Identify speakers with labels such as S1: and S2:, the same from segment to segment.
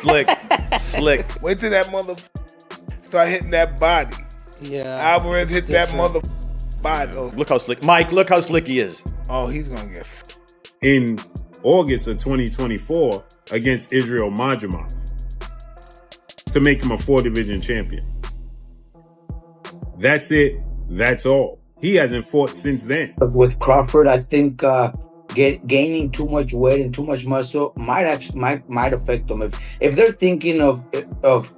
S1: Slick.
S2: Wait till that start hitting that body.
S3: Yeah.
S2: Alvarez hit that body.
S1: Look how slick. Mike, look how slick he is.
S2: Oh, he's going to get
S4: in August of 2024 against Israel Madrimov to make him a 4-division champion. That's it. That's all. He hasn't fought since then.
S5: With Crawford, I think gaining too much weight and too much muscle might affect them. If they're thinking of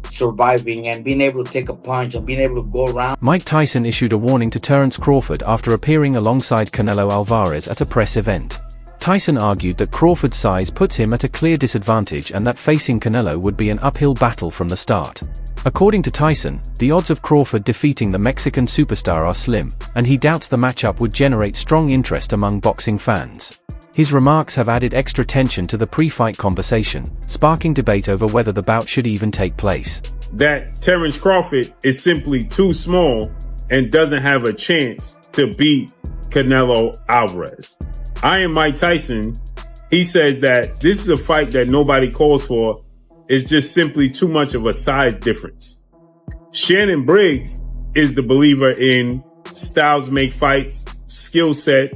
S5: surviving and being able to take a punch and being able to go around.
S6: Mike Tyson issued a warning to Terence Crawford after appearing alongside Canelo Álvarez at a press event. Tyson argued that Crawford's size puts him at a clear disadvantage and that facing Canelo would be an uphill battle from the start. According to Tyson, the odds of Crawford defeating the Mexican superstar are slim, and he doubts the matchup would generate strong interest among boxing fans. His remarks have added extra tension to the pre-fight conversation, sparking debate over whether the bout should even take place.
S4: That Terence Crawford is simply too small and doesn't have a chance to beat Canelo Álvarez. I am Mike Tyson. He says that this is a fight that nobody calls for. It's just simply too much of a size difference. Shannon Briggs is the believer in styles make fights, skill set,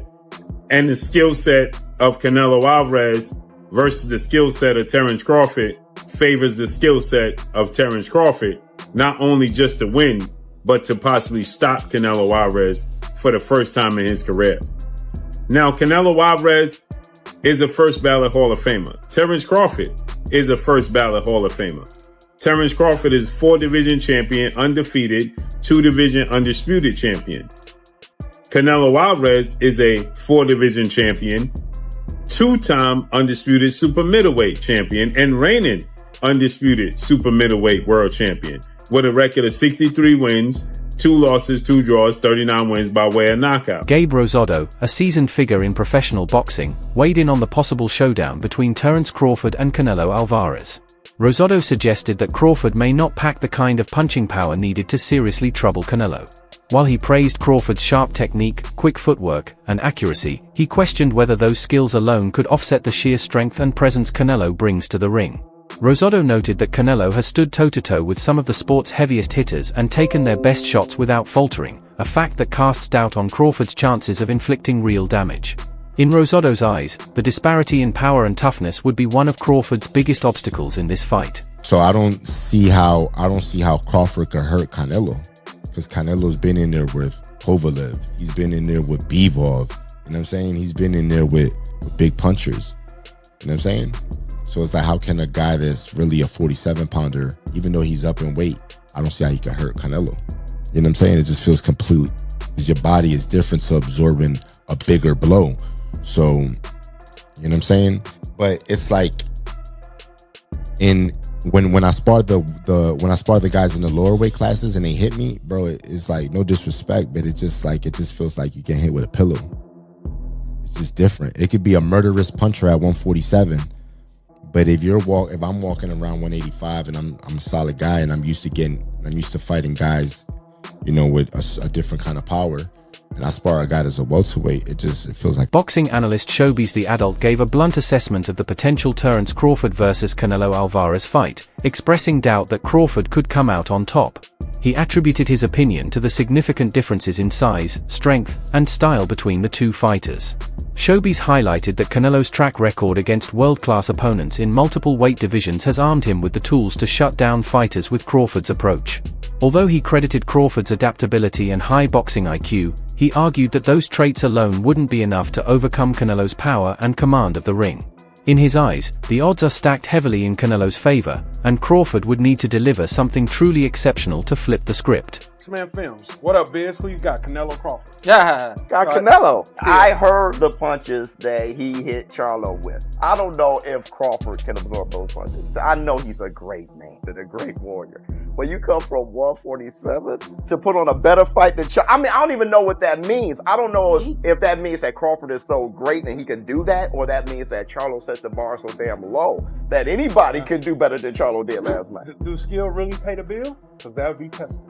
S4: and the skill set of Canelo Álvarez versus the skill set of Terence Crawford favors the skill set of Terence Crawford, not only just to win, but to possibly stop Canelo Álvarez for the first time in his career. Now, Canelo Álvarez is a first ballot Hall of Famer. Terence Crawford is a first ballot Hall of Famer. Terence Crawford is 4-division champion, undefeated, 2-division undisputed champion. Canelo Álvarez is a 4-division champion, 2-time undisputed super middleweight champion, and reigning undisputed super middleweight world champion with a record of 63 wins, 2 losses, 2 draws, 39 wins by way of knockout.
S6: Gabe Rosado, a seasoned figure in professional boxing, weighed in on the possible showdown between Terence Crawford and Canelo Álvarez. Rosado suggested that Crawford may not pack the kind of punching power needed to seriously trouble Canelo. While he praised Crawford's sharp technique, quick footwork, and accuracy, he questioned whether those skills alone could offset the sheer strength and presence Canelo brings to the ring. Rosado noted that Canelo has stood toe-to-toe with some of the sport's heaviest hitters and taken their best shots without faltering, a fact that casts doubt on Crawford's chances of inflicting real damage. In Rosado's eyes, the disparity in power and toughness would be one of Crawford's biggest obstacles in this fight.
S7: So I don't see how Crawford could hurt Canelo, because Canelo's been in there with Kovalev, he's been in there with Bivol, you know what I'm saying? He's been in there with big punchers, you know what I'm saying? So it's like, how can a guy that's really a 47-pounder, even though he's up in weight, I don't see how he can hurt Canelo. You know what I'm saying? It just feels complete, because your body is different to absorbing a bigger blow. So, you know what I'm saying? But it's like, when I sparred the guys in the lower weight classes and they hit me, bro, it's like, no disrespect, but it just feels like you get hit with a pillow. It's just different. It could be a murderous puncher at 147. But if I'm walking around 185 and I'm a solid guy and I'm used to fighting guys, you know, with a different kind of power, and I spar a guy that's a welterweight, it feels like...
S6: Boxing analyst Showbiz the Adult gave a blunt assessment of the potential Terence Crawford versus Canelo Álvarez fight, expressing doubt that Crawford could come out on top. He attributed his opinion to the significant differences in size, strength, and style between the two fighters. Showbiz highlighted that Canelo's track record against world-class opponents in multiple weight divisions has armed him with the tools to shut down fighters with Crawford's approach. Although he credited Crawford's adaptability and high boxing IQ, he argued that those traits alone wouldn't be enough to overcome Canelo's power and command of the ring. In his eyes, the odds are stacked heavily in Canelo's favor, and Crawford would need to deliver something truly exceptional to flip the script.
S8: Man Films. What up, Biz? Who you got? Canelo Crawford.
S3: Yeah.
S9: Got Canelo. I heard the punches that he hit Charlo with. I don't know if Crawford can absorb those punches. I know he's a great man and a great warrior. When you come from 147 to put on a better fight than Charlo, I mean, I don't even know what that means. I don't know if that means that Crawford is so great and he can do that, or that means that Charlo set the bar so damn low that anybody could do better than Charlo did last night.
S8: Do skill really pay the bill? Because that would be tested.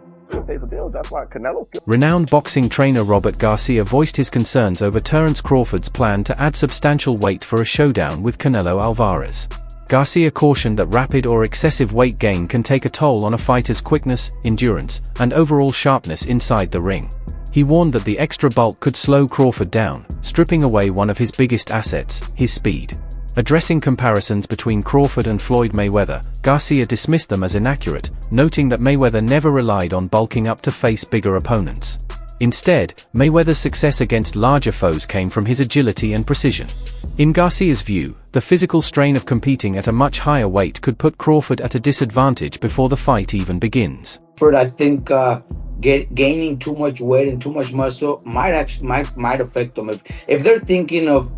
S9: Pay the bill. That's why Canelo.
S6: Renowned boxing trainer Robert Garcia voiced his concerns over Terence Crawford's plan to add substantial weight for a showdown with Canelo Álvarez. Garcia cautioned that rapid or excessive weight gain can take a toll on a fighter's quickness, endurance, and overall sharpness inside the ring. He warned that the extra bulk could slow Crawford down, stripping away one of his biggest assets, his speed. Addressing comparisons between Crawford and Floyd Mayweather, Garcia dismissed them as inaccurate, noting that Mayweather never relied on bulking up to face bigger opponents. Instead, Mayweather's success against larger foes came from his agility and precision. In Garcia's view, the physical strain of competing at a much higher weight could put Crawford at a disadvantage before the fight even begins.
S5: I think gaining too much weight and too much muscle might affect them. If they're thinking of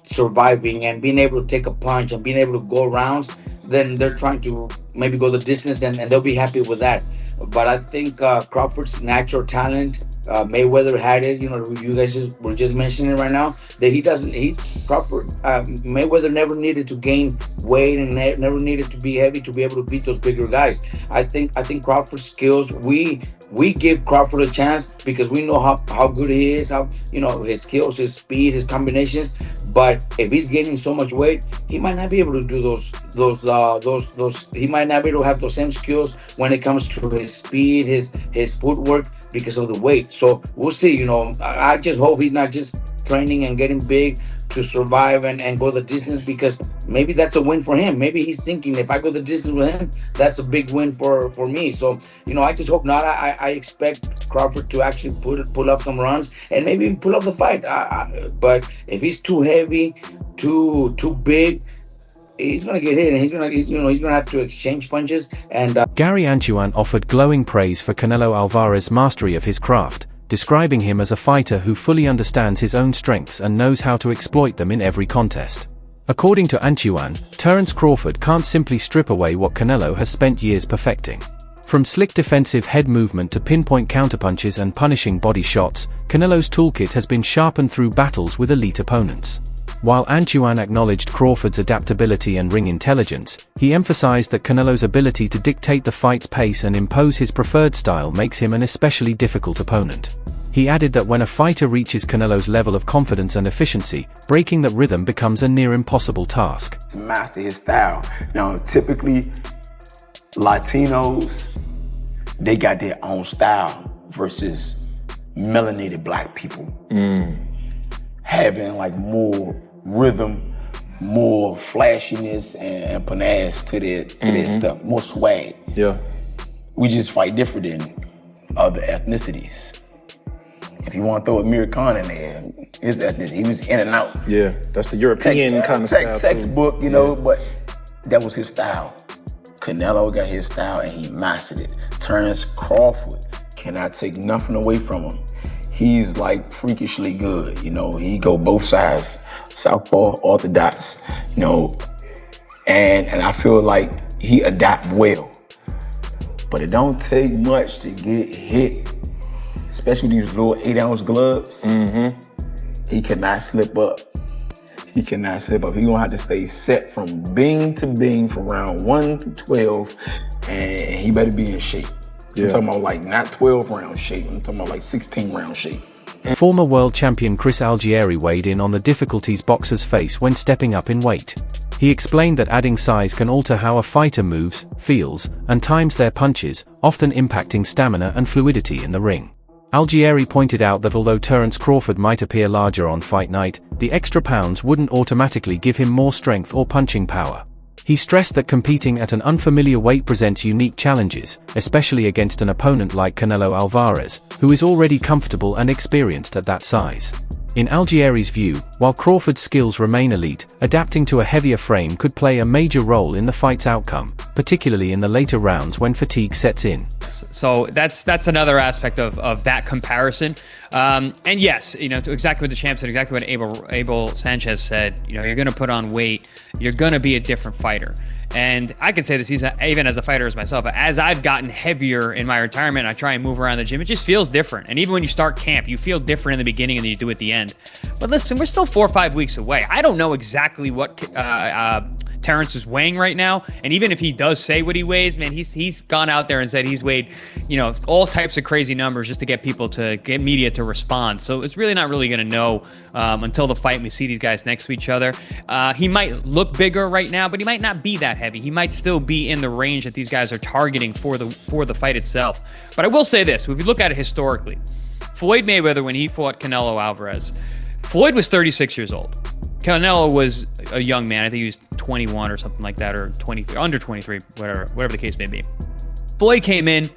S5: surviving and being able to take a punch and being able to go rounds, then they're trying to maybe go the distance and they'll be happy with that. But I think Crawford's natural talent, Mayweather had it. You know, you guys were just mentioning right now that Mayweather never needed to gain weight and never needed to be heavy to be able to beat those bigger guys. I think Crawford's skills, we give Crawford a chance because we know how good he is, how, you know, his skills, his speed, his combinations. But if he's gaining so much weight, he might not be able to do those. He might not be able to have those same skills when it comes to his speed, his footwork, because of the weight. So we'll see. You know, I just hope he's not just training and getting big to survive and go the distance, because maybe that's a win for him. Maybe he's thinking, if I go the distance with him, that's a big win for me. So, you know, I just hope not. I expect Crawford to actually pull up some runs and maybe even pull up the fight. But if he's too heavy, too big, he's gonna get hit, and he's gonna have to exchange punches. And
S6: Gary Antuan offered glowing praise for Canelo Álvarez's mastery of his craft, describing him as a fighter who fully understands his own strengths and knows how to exploit them in every contest. According to Antuan, Terence Crawford can't simply strip away what Canelo has spent years perfecting. From slick defensive head movement to pinpoint counterpunches and punishing body shots, Canelo's toolkit has been sharpened through battles with elite opponents. While Antuan acknowledged Crawford's adaptability and ring intelligence, he emphasized that Canelo's ability to dictate the fight's pace and impose his preferred style makes him an especially difficult opponent. He added that when a fighter reaches Canelo's level of confidence and efficiency, breaking that rhythm becomes a near impossible task.
S3: To master his style. Now, typically, Latinos, they got their own style versus melanated black people. Having like more rhythm, more flashiness and panache to their stuff, more swag.
S1: Yeah.
S3: We just fight different than other ethnicities. If you want to throw Amir Khan in there, his ethnicity, he was in and out.
S1: Yeah, that's the European kind of style.
S3: Textbook, you know, but that was his style. Canelo got his style and he mastered it. Terence Crawford cannot take nothing away from him. He's like freakishly good, you know. He go both sides, southpaw, orthodox, you know, and I feel like he adapt well. But it don't take much to get hit, especially these little 8-ounce gloves. He cannot slip up. He cannot slip up. He gonna have to stay set from bing to bing from round 1 to 12, and he better be in shape. I'm talking about like not 12-round shape. I'm talking about like 16-round shape.
S6: Former world champion Chris Algieri weighed in on the difficulties boxers face when stepping up in weight. He explained that adding size can alter how a fighter moves, feels, and times their punches, often impacting stamina and fluidity in the ring. Algieri pointed out that although Terence Crawford might appear larger on fight night, the extra pounds wouldn't automatically give him more strength or punching power. He stressed that competing at an unfamiliar weight presents unique challenges, especially against an opponent like Canelo Álvarez, who is already comfortable and experienced at that size. In Algieri's view, while Crawford's skills remain elite, adapting to a heavier frame could play a major role in the fight's outcome, particularly in the later rounds when fatigue sets in.
S10: So that's another aspect of that comparison. And yes, you know, to exactly what the champ said, exactly what Abel Sanchez said, you know, you're going to put on weight, you're going to be a different fighter. And I can say this even as a fighter as myself, as I've gotten heavier in my retirement, I try and move around the gym, it just feels different. And even when you start camp, you feel different in the beginning than you do at the end. But listen, we're still 4 or 5 weeks away. I don't know exactly what Terence is weighing right now. And even if he does say what he weighs, man, he's gone out there and said he's weighed, all types of crazy numbers just to get media to respond. So it's really not really going to know until the fight and we see these guys next to each other. He might look bigger right now, but he might not be that heavy. He might still be in the range that these guys are targeting for the fight itself. But I will say this, if you look at it historically, Floyd Mayweather, when he fought Canelo Álvarez, Floyd was 36 years old. Canelo was a young man. I think he was 21 or something like that, or 23, under 23, whatever the case may be. Floyd came in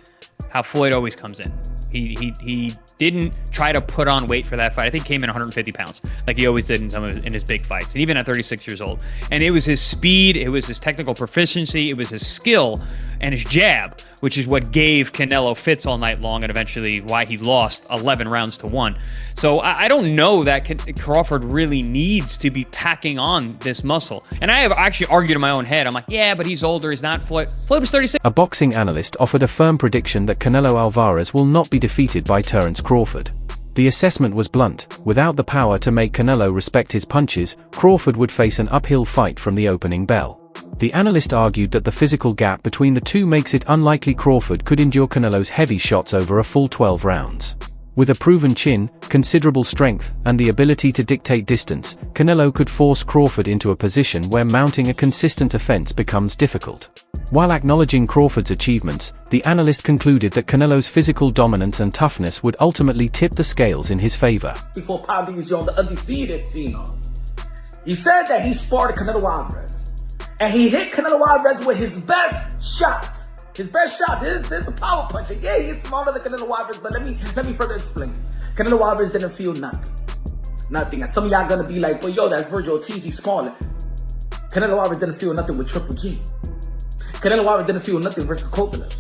S10: how Floyd always comes in. He didn't try to put on weight for that fight. I think he came in 150 pounds, like he always did in his big fights, and even at 36 years old. And it was his speed, it was his technical proficiency, it was his skill and his jab, which is what gave Canelo fits all night long and eventually why he lost 11 rounds to 1. So I don't know that Crawford really needs to be packing on this muscle. And I have actually argued in my own head. I'm like, yeah, but he's older. He's not Floyd. Floyd was 36.
S6: A boxing analyst offered a firm prediction that Canelo Álvarez will not be defeated by Terence Crawford. The assessment was blunt. Without the power to make Canelo respect his punches, Crawford would face an uphill fight from the opening bell. The analyst argued that the physical gap between the two makes it unlikely Crawford could endure Canelo's heavy shots over a full 12 rounds. With a proven chin, considerable strength, and the ability to dictate distance, Canelo could force Crawford into a position where mounting a consistent offense becomes difficult. While acknowledging Crawford's achievements, the analyst concluded that Canelo's physical dominance and toughness would ultimately tip the scales in his favor.
S11: Before pounding his own, the undefeated phenom. He said that he sparred Canelo Álvarez. And he hit Canelo Álvarez with his best shot. His best shot. This is a power puncher. Yeah, he's smaller than Canelo Álvarez, but let me further explain. Canelo Álvarez didn't feel nothing. Nothing. And some of y'all gonna be like, well, yo, that's Virgil Ortiz, he's smaller. Canelo Álvarez didn't feel nothing with Triple G. Canelo Álvarez didn't feel nothing versus Kovalev.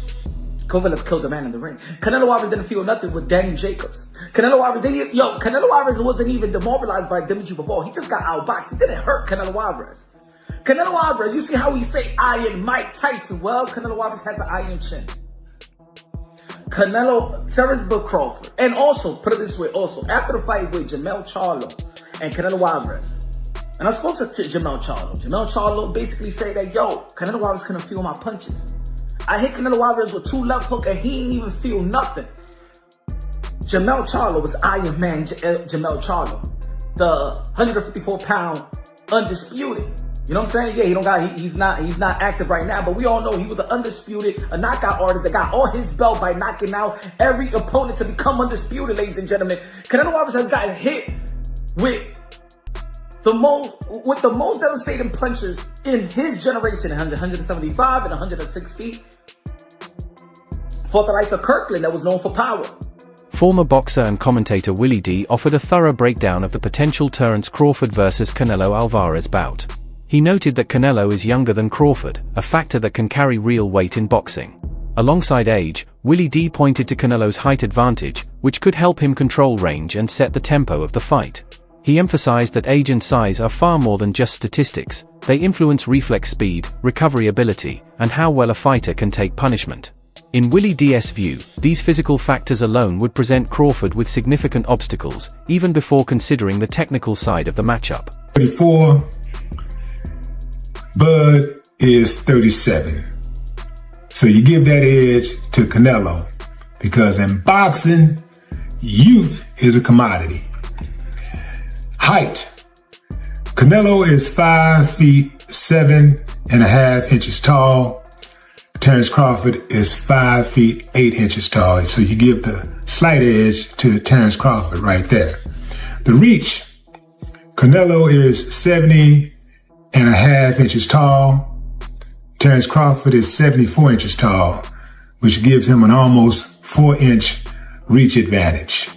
S11: Kovalev killed the man in the ring. Canelo Álvarez didn't feel nothing with Daniel Jacobs. Canelo Álvarez wasn't even demoralized by Dimitri Bivol. He just got outboxed. He didn't hurt Canelo Álvarez. Canelo Álvarez, you see how we say Iron Mike Tyson? Well, Canelo Álvarez has an iron chin. Terence Crawford. And also, put it this way, after the fight with Jermell Charlo and Canelo Álvarez, and I spoke to Jermell Charlo. Jermell Charlo basically said that, yo, Canelo Álvarez couldn't feel my punches. I hit Canelo Álvarez with 2 left hooks and he didn't even feel nothing. Jermell Charlo was Iron Man Jermell Charlo. The 154-pound undisputed. You know what I'm saying? Yeah, he's not active right now, but we all know he was a knockout artist that got all his belt by knocking out every opponent to become undisputed, ladies and gentlemen. Canelo Álvarez has gotten hit with the most devastating punches in his generation, 175 and 160. Fought the likes of Kirkland that was known for power.
S6: Former boxer and commentator Willie D offered a thorough breakdown of the potential Terence Crawford versus Canelo Álvarez bout. He noted that Canelo is younger than Crawford, a factor that can carry real weight in boxing. Alongside age, Willie D pointed to Canelo's height advantage, which could help him control range and set the tempo of the fight. He emphasized that age and size are far more than just statistics. They influence reflex speed, recovery ability, and how well a fighter can take punishment. In Willie D's view, these physical factors alone would present Crawford with significant obstacles, even before considering the technical side of the matchup.
S12: 34. Bud is 37. So you give that edge to Canelo because in boxing, youth is a commodity. Height. Canelo is 5 feet 7.5 inches tall. Terence Crawford is 5 feet 8 inches tall. So you give the slight edge to Terence Crawford right there. The reach. Canelo is 70.5 inches tall. Terence Crawford is 74 inches tall, which gives him an almost 4-inch reach advantage.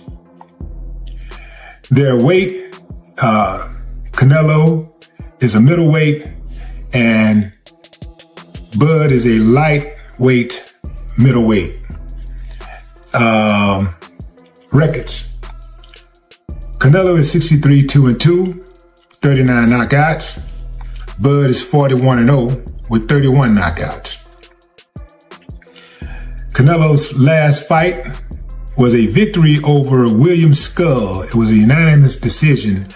S12: Their weight, Canelo is a middleweight and Bud is a lightweight middleweight. Records. Canelo is 63-2-2, 39 knockouts. Bud is 41-0 with 31 knockouts. Canelo's last fight was a victory over William Skull. It was a unanimous decision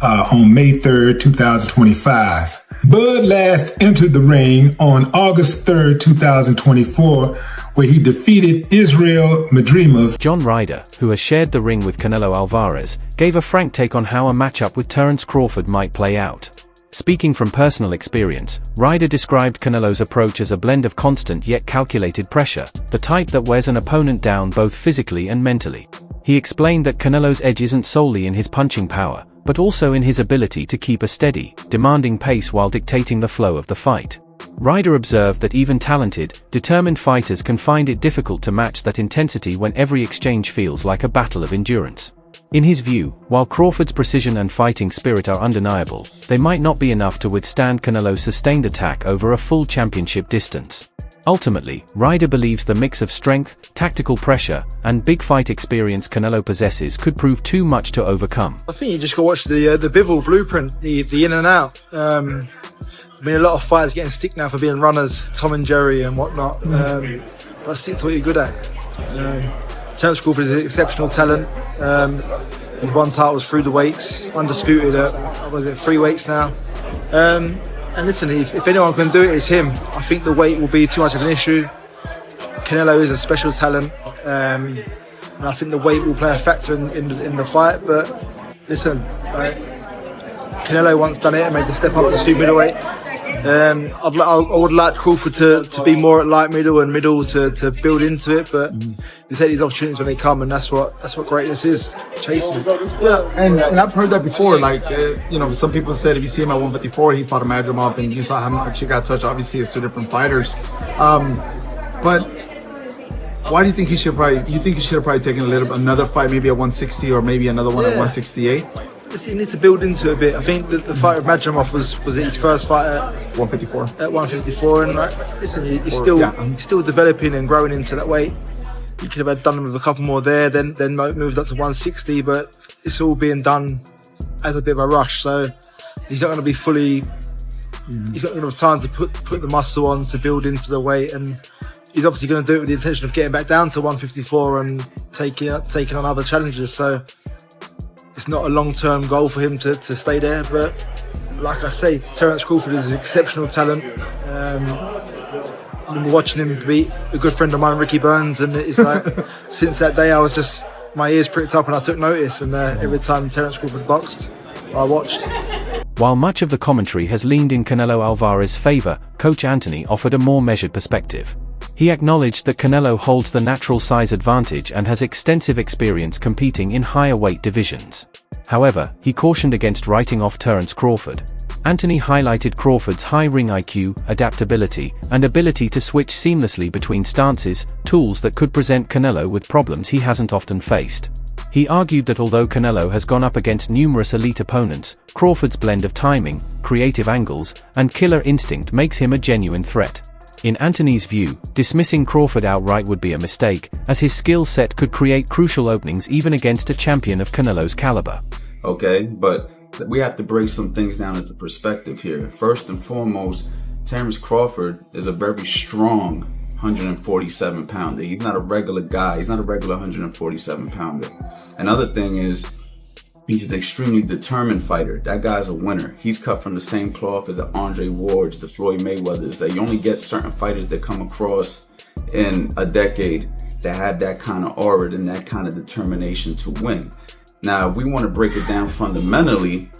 S12: on May 3rd, 2025. Bud last entered the ring on August 3rd, 2024, where he defeated Israel Madrimov.
S6: John Ryder, who has shared the ring with Canelo Álvarez, gave a frank take on how a matchup with Terence Crawford might play out. Speaking from personal experience, Ryder described Canelo's approach as a blend of constant yet calculated pressure, the type that wears an opponent down both physically and mentally. He explained that Canelo's edge isn't solely in his punching power, but also in his ability to keep a steady, demanding pace while dictating the flow of the fight. Ryder observed that even talented, determined fighters can find it difficult to match that intensity when every exchange feels like a battle of endurance. In his view, while Crawford's precision and fighting spirit are undeniable, they might not be enough to withstand Canelo's sustained attack over a full championship distance. Ultimately, Ryder believes the mix of strength, tactical pressure, and big fight experience Canelo possesses could prove too much to overcome.
S13: I think you just got to watch the Bivol blueprint, the in and out. I mean, a lot of fighters getting stick now for being runners, Tom and Jerry and whatnot. But stick to what you're good at. Terence Crawford is an exceptional talent. He's won titles through the weights, undisputed at, 3 weights now. And listen, if anyone can do it, it's him. I think the weight will be too much of an issue. Canelo is a special talent. And I think the weight will play a factor in the fight. But listen, Canelo once done it and made the step up to super middleweight. I would like Crawford to be more at light middle and middle to build into it, but you take these opportunities when they come, and that's what greatness is, chasing.
S14: Yeah, and I've heard that before. Like some people said if you see him at 154, he fought a Madrimov, and you saw how much he got touched. Obviously, it's 2 different fighters. But why do you think he should probably? You think he should have probably taken another fight, maybe at 160 or maybe another one at 168?
S13: He needs to build into it a bit. I think the fight with Madrimov was his first fight at
S14: 154.
S13: At 154, and listen, he's still developing and growing into that weight. He could have done with a couple more there, then moved up to 160. But it's all being done as a bit of a rush. So he's not going to be fully. He's not going to have time to put the muscle on to build into the weight, and he's obviously going to do it with the intention of getting back down to 154 and taking on other challenges. So it's not a long-term goal for him to stay there, but like I say, Terence Crawford is an exceptional talent. I remember watching him beat a good friend of mine, Ricky Burns, and it's like since that day I was just, my ears pricked up and I took notice, and every time Terence Crawford boxed, I watched.
S6: While much of the commentary has leaned in Canelo Álvarez's favor, Coach Anthony offered a more measured perspective. He acknowledged that Canelo holds the natural size advantage and has extensive experience competing in higher weight divisions. However, he cautioned against writing off Terence Crawford. Anthony highlighted Crawford's high ring IQ, adaptability, and ability to switch seamlessly between stances, tools that could present Canelo with problems he hasn't often faced. He argued that although Canelo has gone up against numerous elite opponents, Crawford's blend of timing, creative angles, and killer instinct makes him a genuine threat. In Anthony's view, dismissing Crawford outright would be a mistake, as his skill set could create crucial openings even against a champion of Canelo's caliber.
S15: Okay, but we have to break some things down into perspective here. First and foremost, Terence Crawford is a very strong 147-pounder. He's not a regular guy. He's not a regular 147-pounder. Another thing is, he's an extremely determined fighter. That guy's a winner. He's cut from the same cloth as the Andre Wards, the Floyd Mayweathers. That you only get certain fighters that come across in a decade that have that kind of aura and that kind of determination to win. Now, if we want to break it down fundamentally,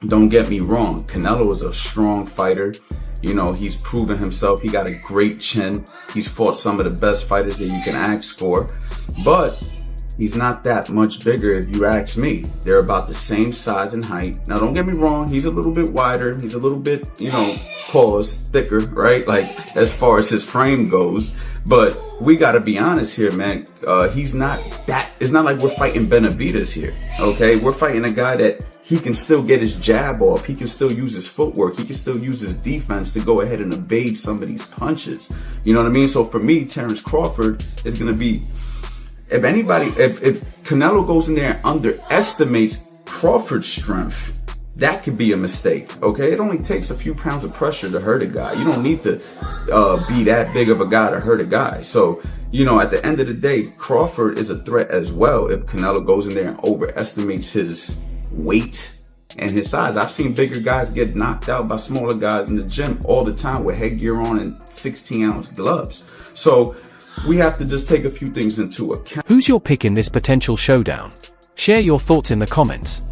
S15: don't get me wrong. Canelo is a strong fighter. You know, he's proven himself. He got a great chin. He's fought some of the best fighters that you can ask for. But he's not that much bigger if you ask me. They're about the same size and height. Now, don't get me wrong. He's a little bit wider. He's a little bit, thicker, right? Like, as far as his frame goes. But we got to be honest here, man. He's not that. It's not like we're fighting Benavidez here, okay? We're fighting a guy that he can still get his jab off. He can still use his footwork. He can still use his defense to go ahead and evade some of these punches. You know what I mean? So for me, Terence Crawford is going to be, if Canelo goes in there and underestimates Crawford's strength, that could be a mistake, okay? It only takes a few pounds of pressure to hurt a guy. You don't need to be that big of a guy to hurt a guy. So, at the end of the day, Crawford is a threat as well if Canelo goes in there and overestimates his weight and his size. I've seen bigger guys get knocked out by smaller guys in the gym all the time with headgear on and 16-ounce gloves. So we have to just take a few things into account.
S6: Who's your pick in this potential showdown? Share your thoughts in the comments.